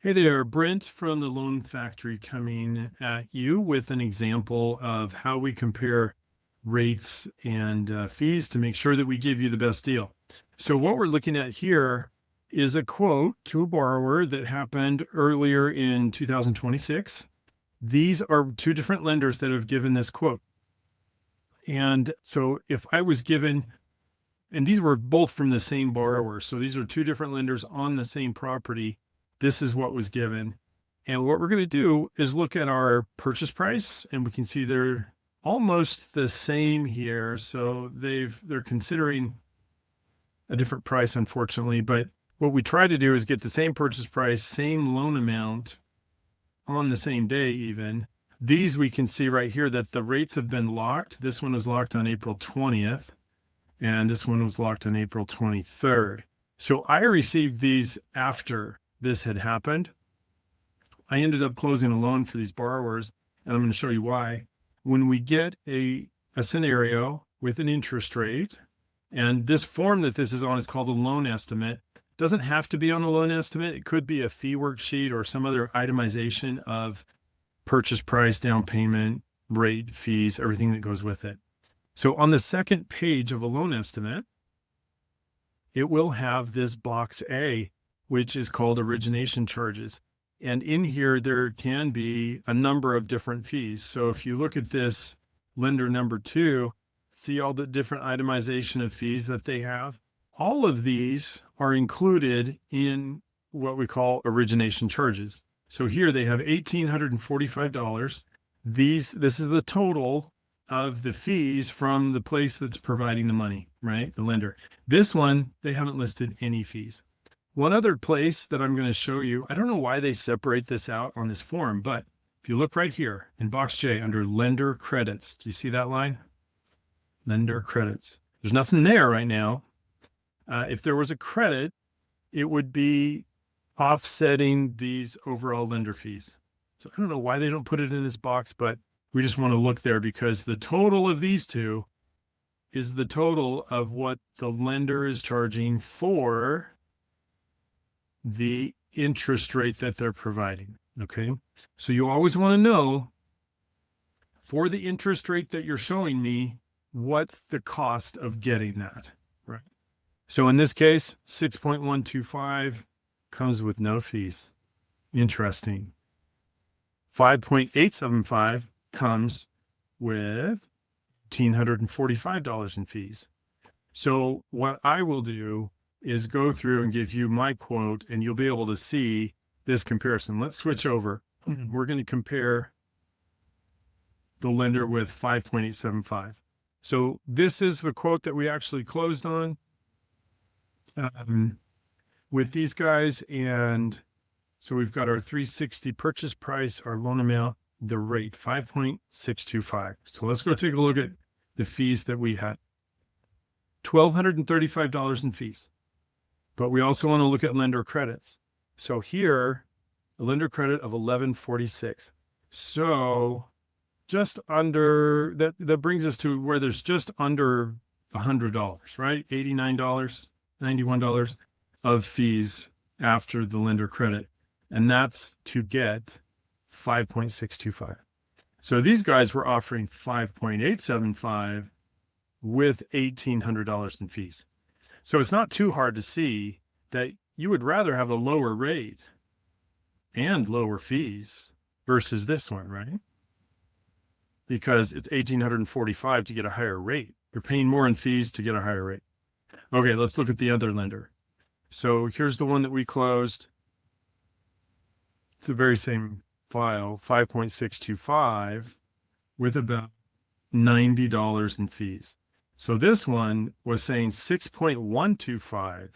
Hey there, Brent from the Loan Factory coming at you with an example of how we compare rates and fees to make sure that we give you the best deal. So, what we're looking at here is a quote to a borrower that happened earlier in 2026. These are two different lenders that have given this quote. And so, if I was given, and these were both from the same borrower, so these are two different lenders on the same property. This is what was given. And what we're going to do is look at our purchase price, and we can see they're almost the same here. So they're considering a different price, unfortunately. But what we try to do is get the same purchase price, same loan amount on the same day, even. These we can see right here that the rates have been locked. This one was locked on April 20th, and this one was locked on April 23rd. So I received these after this had happened. I ended up closing a loan for these borrowers, and I'm going to show you why. When we get a scenario with an interest rate, and this form that this is on is called a loan estimate. Doesn't have to be on a loan estimate. It could be a fee worksheet or some other itemization of purchase price, down payment, rate, fees, everything that goes with it. So on the second page of a loan estimate, it will have this box A, which is called origination charges. And in here, there can be a number of different fees. So if you look at this lender number 2, see all the different itemization of fees that they have. All of these are included in what we call origination charges. So here they have $1,845. This is the total of the fees from the place that's providing the money, right? The lender. This one, they haven't listed any fees. One other place that I'm going to show you, I don't know why they separate this out on this form, but if you look right here in box J under lender credits, do you see that line? Lender credits. There's nothing there right now. If there was a credit, it would be offsetting these overall lender fees. So I don't know why they don't put it in this box, but we just want to look there because the total of these two is the total of what the lender is charging for the interest rate that they're providing. Okay. So you always want to know for the interest rate that you're showing me, what's the cost of getting that, right? So in this case, 6.125 comes with no fees. Interesting. 5.875 comes with $1,845 in fees. So what I will do is go through and give you my quote, and you'll be able to see this comparison. Let's switch over. We're going to compare the lender with 5.875. So this is the quote that we actually closed on with these guys. And so we've got our 360 purchase price, our loan amount, the rate, 5.625. So let's go take a look at the fees that we had. $1,235 in fees. But we also want to look at lender credits. So here, a lender credit of $1,146. So just under, that brings us to where there's just under $100, right? $89, $91 of fees after the lender credit. And that's to get 5.625. So these guys were offering 5.875 with $1,800 in fees. So it's not too hard to see that you would rather have a lower rate and lower fees versus this one, right? Because it's $1,845 to get a higher rate. You're paying more in fees to get a higher rate. Okay, let's look at the other lender. So here's the one that we closed. It's the very same file, 5.625 with about $90 in fees. So this one was saying 6.125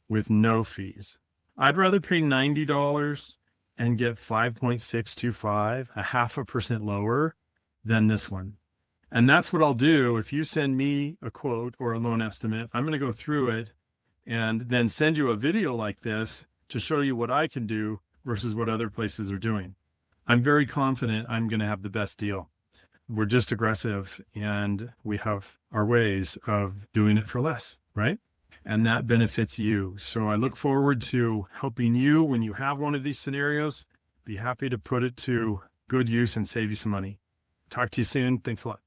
with no fees. I'd rather pay $90 and get 5.625, a 0.5% lower than this one. And that's what I'll do. If you send me a quote or a loan estimate, I'm going to go through it and then send you a video like this to show you what I can do versus what other places are doing. I'm very confident I'm going to have the best deal. We're just aggressive and we have our ways of doing it for less, right? and that benefits you. So I look forward to helping you when you have one of these scenarios. Be happy to put it to good use and save you some money. Talk to you soon. Thanks a lot.